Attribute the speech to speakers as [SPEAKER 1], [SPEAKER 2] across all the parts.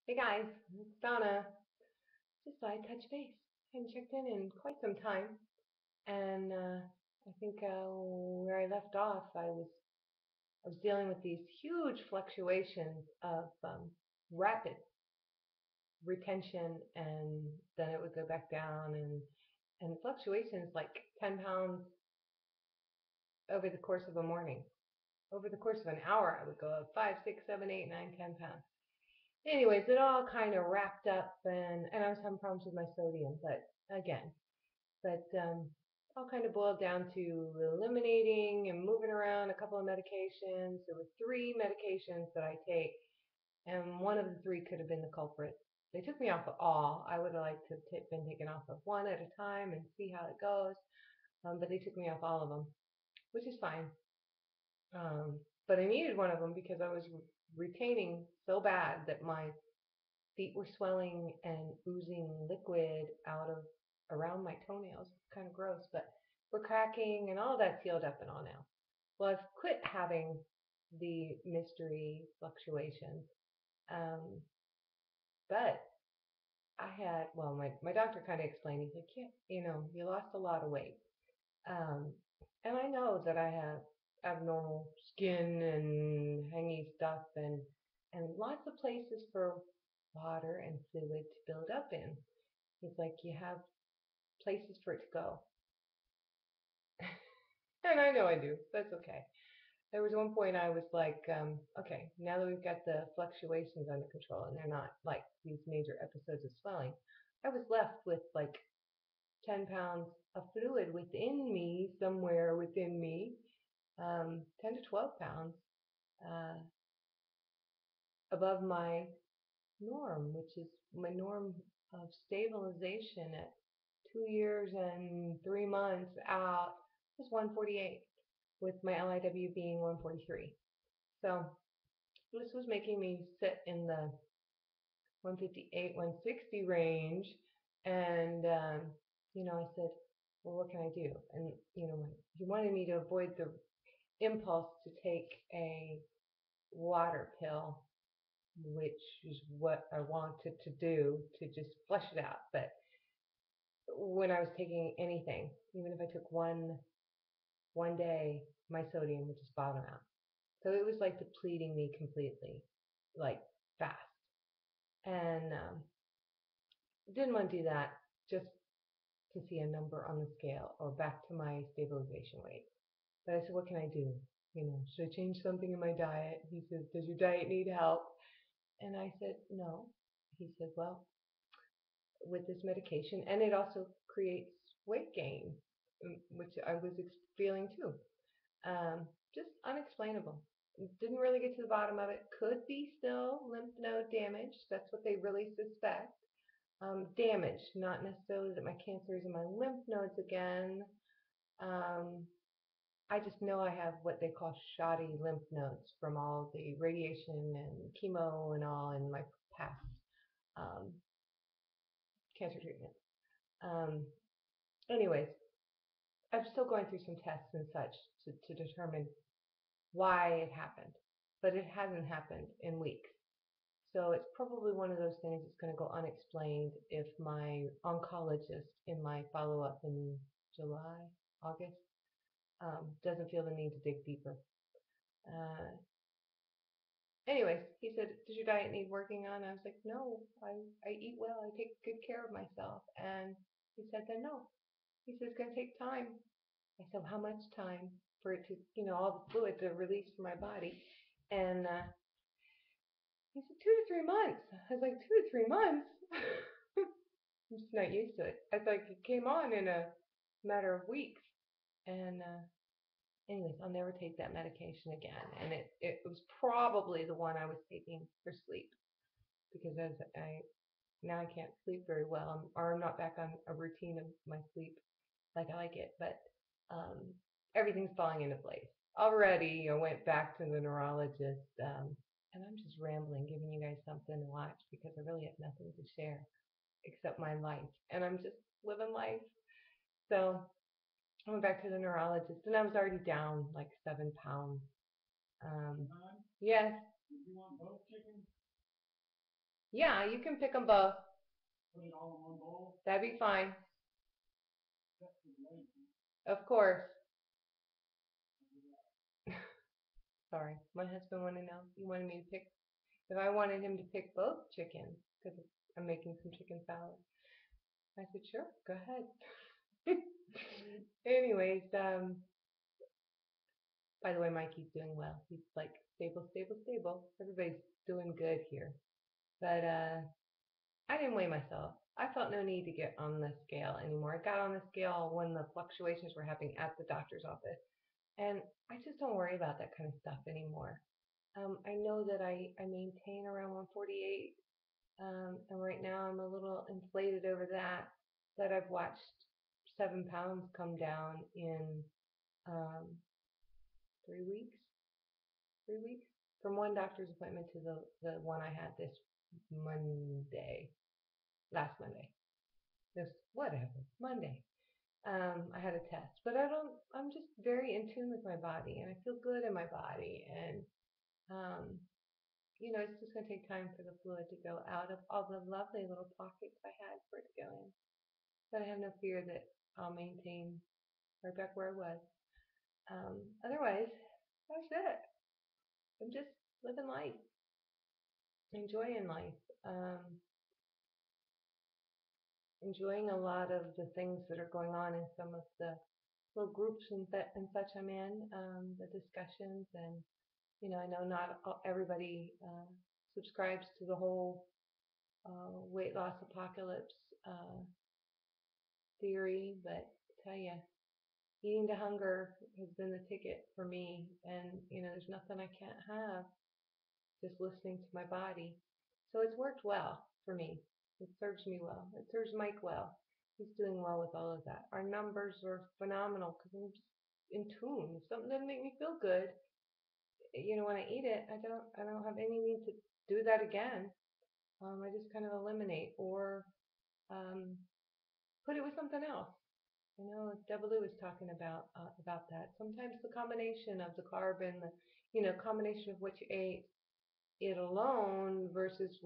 [SPEAKER 1] Hey guys, it's Donna. Just thought I'd touch base. Hadn't checked in quite some time, and I think where I left off, I was dealing with these huge fluctuations of rapid retention, and then it would go back down, and fluctuations like 10 pounds over the course of a morning. Over the course of an hour, I would go up 5, 6, 7, 8, 9, 10 pounds. Anyways, it all kind of wrapped up, and I was having problems with my sodium, but again, all kind of boiled down to eliminating and moving around a couple of medications. There were three medications that I take, and one of the three could have been the culprit. They took me off of all. I would have liked to have been taken off of one at a time and see how it goes, but they took me off all of them, which is fine. Um, but I needed one of them because I was retaining so bad that my feet were swelling and oozing liquid out of around my toenails. It's kind of gross, but we're cracking and all that's healed up and all now. Well, I've quit having the mystery fluctuations. Um, but my doctor kind of explained, he's like, yeah, you lost a lot of weight. Um, and I know that I have abnormal skin and hangy stuff and lots of places for water and fluid to build up in. He's like, you have places for it to go. And I know I do. That's okay. There was one point I was like, okay, now that we've got the fluctuations under control and they're not like these major episodes of swelling, I was left with like 10 pounds of fluid within me, somewhere within me, 10 to 12 pounds uh, above my norm, which is my norm of stabilization at 2 years and 3 months out was 148, with my LIW being 143. So this was making me sit in the 158, 160 range. And, I said, well, what can I do? And, he wanted me to avoid the impulse to take a water pill, which is what I wanted to do to just flush it out. But when I was taking anything, even if I took one day, my sodium would just bottom out. So it was like depleting me completely, like fast. And didn't want to do that just to see a number on the scale or back to my stabilization weight. But I said, what can I do? Should I change something in my diet? He says, does your diet need help? And I said, no. He said, well, with this medication, and it also creates weight gain, which I was feeling too. Just unexplainable. Didn't really get to the bottom of it. Could be still lymph node damage. That's what they really suspect. Damage, not necessarily that my cancer is in my lymph nodes again. Um, I just know I have what they call shoddy lymph nodes from all the radiation and chemo and all in my past um, cancer treatment. Um, anyways, I'm still going through some tests and such to determine why it happened, but it hasn't happened in weeks. So it's probably one of those things that's going to go unexplained if my oncologist in my follow up in July, August, doesn't feel the need to dig deeper. Uh, anyways, he said, does your diet need working on? I was like, no, I eat well. I take good care of myself. And he said, then no. He said, it's going to take time. I said, well, how much time for it to, all the fluid to release from my body? And he said, 2 to 3 months. I was like, 2 to 3 months? I'm just not used to it. I thought it came on in a matter of weeks. And anyways, I'll never take that medication again. And it was probably the one I was taking for sleep because as I now I can't sleep very well, or I'm not back on a routine of my sleep like I like it. But um, everything's falling into place. Already, I went back to the neurologist, and I'm just rambling, giving you guys something to watch because I really have nothing to share except my life, and I'm just living life. So I went back to the neurologist, and I was already down like 7 pounds. Yes, Yeah, you can pick them both. That'd be fine. Of course. Sorry, my husband wanted to know. He wanted me to pick if I wanted him to pick both chickens because I'm making some chicken salad. I said, sure, go ahead. Anyways, by the way, Mikey's doing well. He's like stable, stable, stable. Everybody's doing good here. But I didn't weigh myself. I felt no need to get on the scale anymore. I got on the scale when the fluctuations were happening at the doctor's office. And I just don't worry about that kind of stuff anymore. I know that I maintain around 148, and right now I'm a little inflated over that. That I've watched 7 pounds come down in um, 3 weeks. 3 weeks from one doctor's appointment to the one I had this Monday, last Monday. This whatever Monday. I had a test, but I don't. I'm just very in tune with my body, and I feel good in my body, and um, it's just going to take time for the fluid to go out of all the lovely little pockets I had for it to go in. But I have no fear that I'll maintain right back where I was. Otherwise, that's it. I'm just living life, enjoying life, enjoying a lot of the things that are going on in some of the little groups and such I'm in, the discussions, and I know not everybody subscribes to the whole weight loss apocalypse uh, theory, but I tell you, eating to hunger has been the ticket for me, and there's nothing I can't have. Just listening to my body, so it's worked well for me. It serves me well. It serves Mike well. He's doing well with all of that. Our numbers are phenomenal because I'm just in tune. If something doesn't make me feel good, when I eat it, I don't have any need to do that again. I just kind of eliminate or um, put it with something else. Deborah Lou was talking about that. Sometimes the combination of the carb and the combination of what you ate it alone versus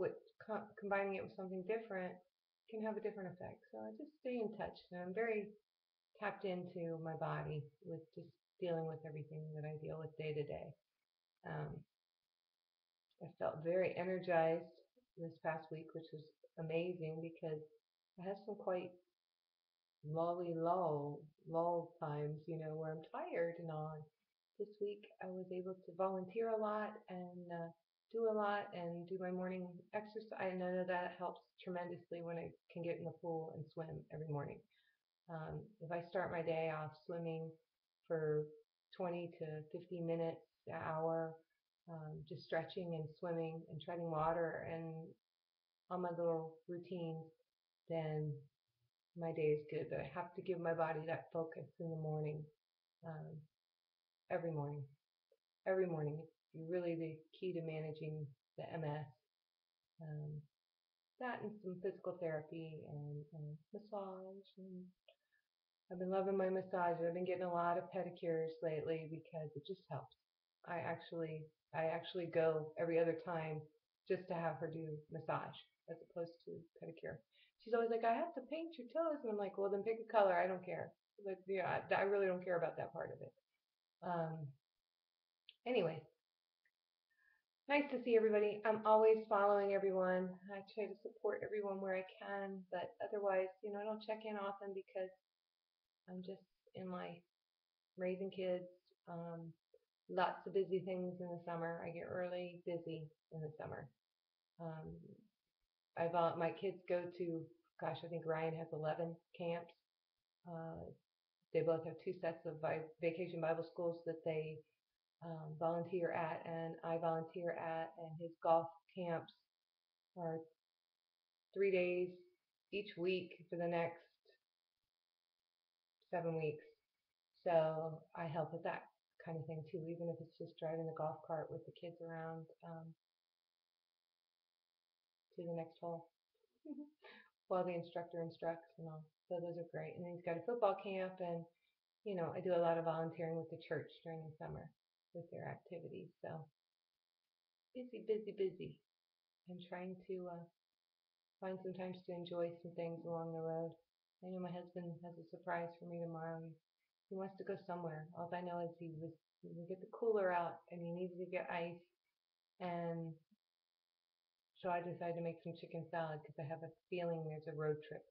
[SPEAKER 1] combining it with something different can have a different effect. So I just stay in touch, and I'm very tapped into my body with just dealing with everything that I deal with day to day. Um, I felt very energized this past week, which was amazing because I have some quite lull times, where I'm tired and all. This week I was able to volunteer a lot and do a lot and do my morning exercise. I know that helps tremendously when I can get in the pool and swim every morning. If I start my day off swimming for 20 to 50 minutes, an hour, just stretching and swimming and treading water and all my little routines, then my day is good. But I have to give my body that focus in the morning, um, every morning. Every morning. It's really the key to managing the MS. Um, that and some physical therapy and massage. And I've been loving my massage. I've been getting a lot of pedicures lately because it just helps. I actually I actually go every other time just to have her do massage as opposed to pedicure. She's always like, I have to paint your toes, and I'm like, well, then pick a color. I don't care. Like, yeah, I really don't care about that part of it. Um, anyway, nice to see everybody. I'm always following everyone. I try to support everyone where I can, but otherwise, I don't check in often because I'm just in life, raising kids, um, lots of busy things in the summer. I get really busy in the summer. Um, my kids go to, gosh, I think Ryan has 11 camps. Uh, they both have two sets of vacation Bible schools that they volunteer at, and I volunteer at, and his golf camps are 3 days each week for the next 7 weeks. So I help with that kind of thing too, even if it's just driving the golf cart with the kids around to the next hole while the instructor instructs and all. So those are great. And then he's got a football camp, and I do a lot of volunteering with the church during the summer with their activities. So busy, busy, busy. and trying to find some times to enjoy some things along the road. I know my husband has a surprise for me tomorrow. He wants to go somewhere. All I know is he was we get the cooler out and he needs to get ice, and so I decided to make some chicken salad because I have a feeling there's a road trip,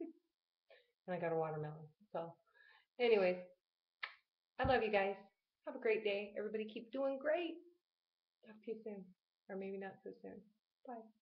[SPEAKER 1] and I got a watermelon. So, anyways, I love you guys. Have a great day. Everybody keep doing great. Talk to you soon, or maybe not so soon. Bye.